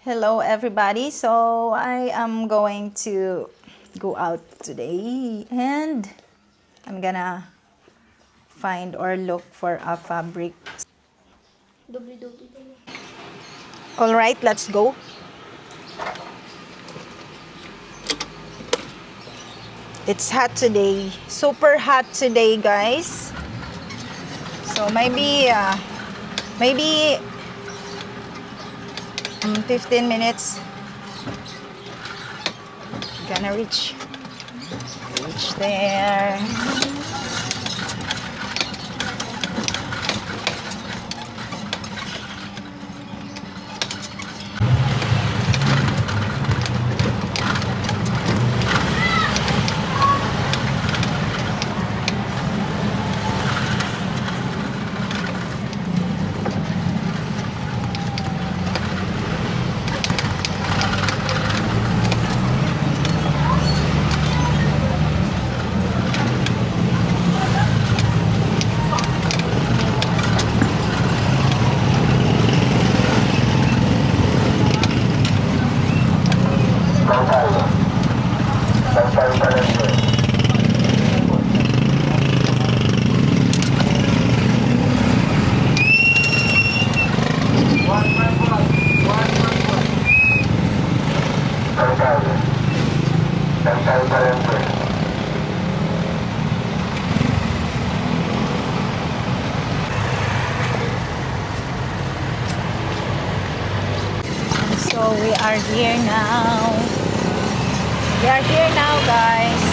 Hello everybody. So I am going to go out today and I'm gonna find or look for a fabric. All right, let's go. It's hot today. Super hot today, guys. So maybe 15 minutes gonna reach there. So we are here now. We are here now, guys.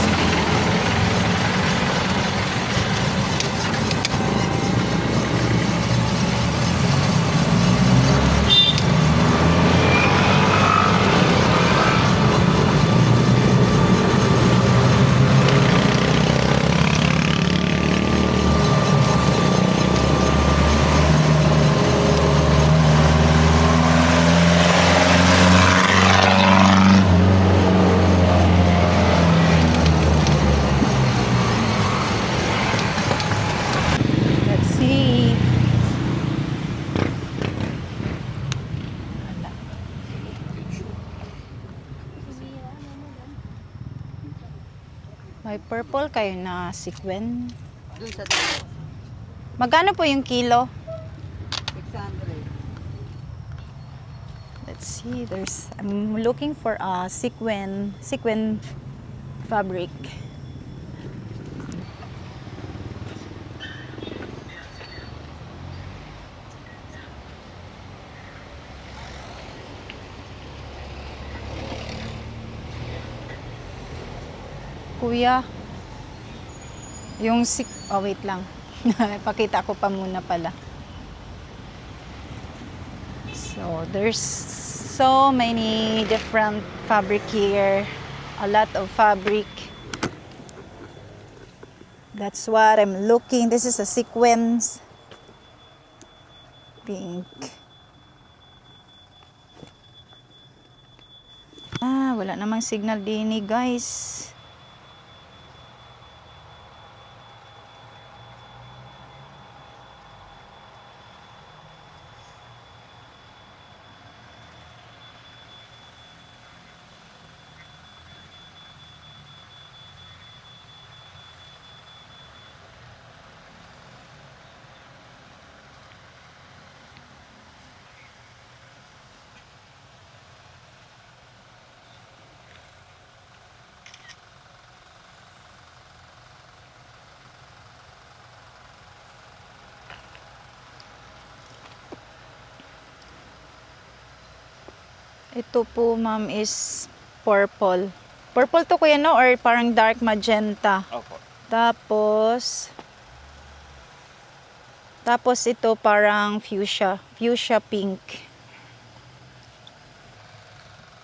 Let's see. May purple kayo na sequin. Doon sa Magkano po yung kilo? 600. Let's see. I'm looking for a sequin fabric. Kuya, oh wait lang. Pakita ko pa muna pala. So, there's so many different fabric here. A lot of fabric. That's what I'm looking. This is a sequins. Pink. Wala namang signal din eh, guys. Ito po, ma'am, is purple. Purple to, kuya, no? Or parang dark magenta. Opo. Tapos ito parang fuchsia. Fuchsia pink.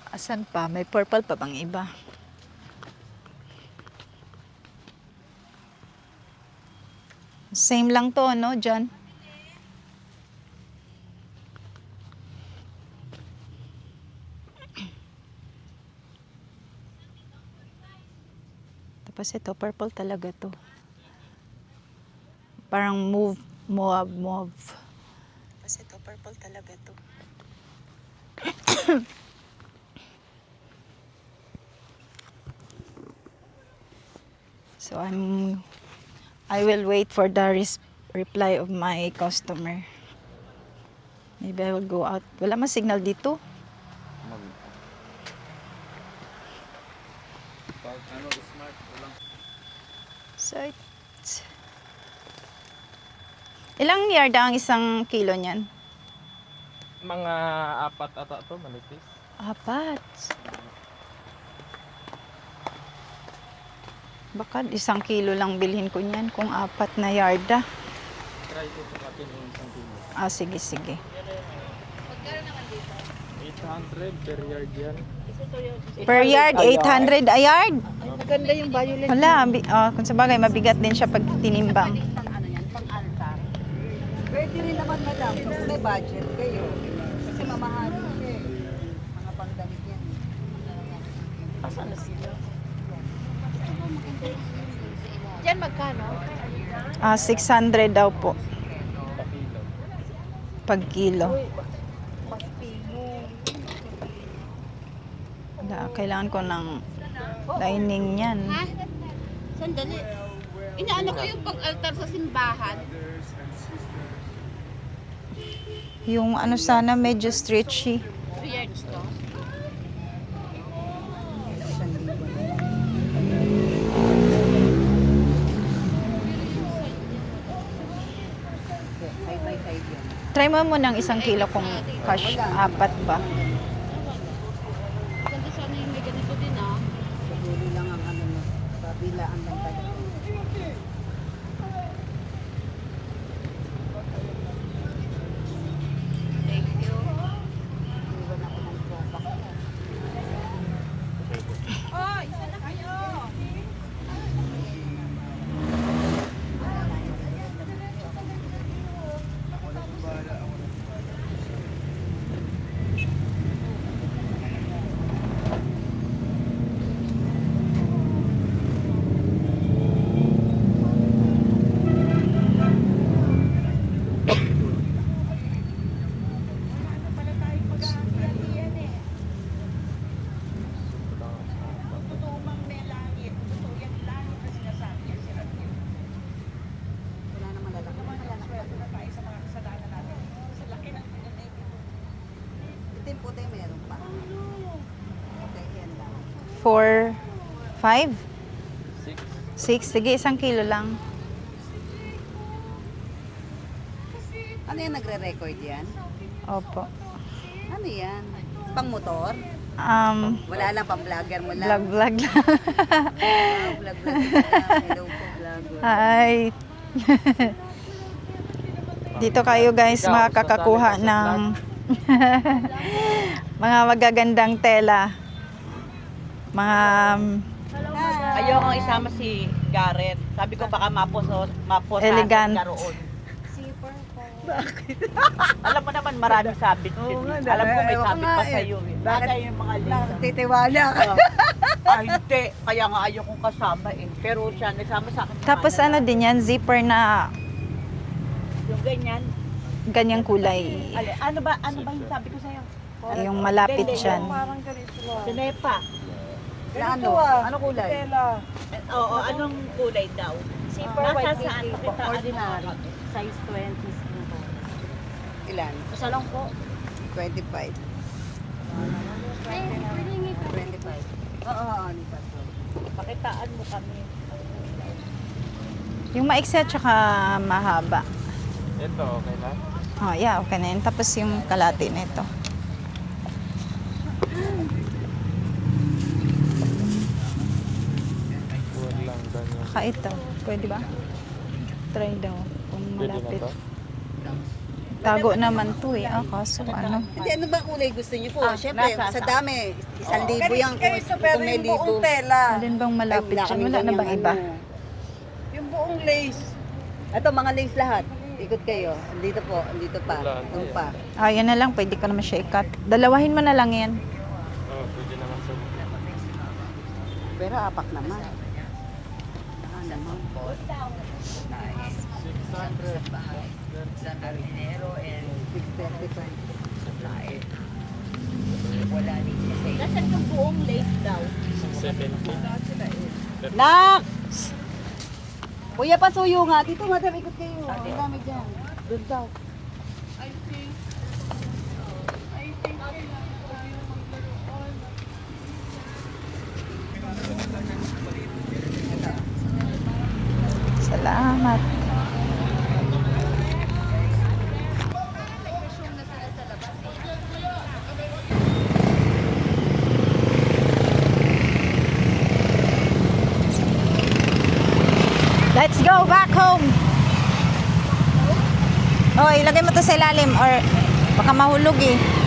Asan pa? May purple pa bang iba? Same lang to, no, John? Tapos ito, purple talaga to. Parang mauve. Tapos ito, purple talaga to. So I will wait for the reply of my customer. Maybe I will go out. Wala man signal dito. So, ilang yarda ang isang kilo niyan? Mga 4 ata to, manipis. 4. Baka 1 kilo lang bilhin ko niyan kung 4 na yarda. Try ko sa akin yung 1 kilo. Ah, sige, sige. 800 per yard yan. Per yard, 800 a yard. Maganda yung violet. Wala, kung sa bagay, mabigat din siya pag tinimbang. Pang ano yan, pang altar. Pwede rin naman madam, kung may budget kayo. Kasi mamahalin siya eh. Mga pangdamit yan. Asan na sila? Diyan magkano? 600 daw po Pa kilo. pag kilo. Kailangan ko ng lining yan. Ha? Sandali. Inaano ko yung pag-altar sa simbahan. Yung ano sana, medyo stretchy. 2 yards to. Side by side yan. Try mo ng 1 kilo kung cash 4 ba. Ganda sana yung may ganito din ah. Sa dulo lang ang ano mo. Pabilaan lang tayo. Thank you. Iwan ako ng tropa. Oh, isa na kayo. Wala na malalaki. Ito yung puti meron pa. Okay, yan lang. 4, 5, 6. 6. Sige, 1 kilo lang. Ano yan, nagre-record yan? Opo. Ano yan? Pang motor? Um, Wala lang, pang vlogger mo lang. vlog lang. Vlog lang. Hello po, vlogger. Hi. Dito kayo guys Ikaw, makakakuha sasali ka sa ng mga magagandang tela. Mga Ayokong isama si Garrett. Sabi ko baka maposasan Elegant. ka roon. Alam mo naman marami sabit din. Alam ko may sabit pa sa iyo. Bakit yung mga lisa? Titiwala ka. Hindi. Kaya nga ayokong kasama eh. Pero siya nagsama sa akin. tapos ano din yan, zipper na Yung ganyan. ganyang kulay. Ano ba yung sabi ko sa'yo? Yung malapit dyan. Sinepa. Na ano? Ano kulay? Oo, anong kulay daw? Nasa saan? Pakita, Ordinary. Size 20. Ilan? Isa lang po. 25. 25. Oo, ano pa to? Pakitaan mo kami. Yung maiksi at saka mahaba. Ito, okay na? Oh, yeah, okay na yun. Tapos yung kalati na ito. Huwag lang ganyan. Saka ito. Pwede ba? Try daw. Kung Pwede na malapit. to? Tago naman to eh. Ah, kaso ano. Hindi, ano ba kulay gusto niyo po? Siyempre, nasa- sa dami. 1,000 yan kung may libo. Alin bang malapit dyan? Wala na bang iba? Yung buong lace. Ito, mga lace lahat. Ikot kayo. Dito po, dito pa. Wala, Doon pa. Ah, yan na lang. Pwede ko naman siya ikat. Dalawahin mo na lang yan. Oo, pwede naman sa Pero apak naman. Ah, naman. 600. 635. Kasi yung buong lace daw. 70. Nak! Kuya, pasuyo nga. Dito, madam, ikot kayo. Ang dami dyan. Doon daw. Salamat. Let's go back home. Oh, ilagay mo to sa ilalim or baka mahulog eh.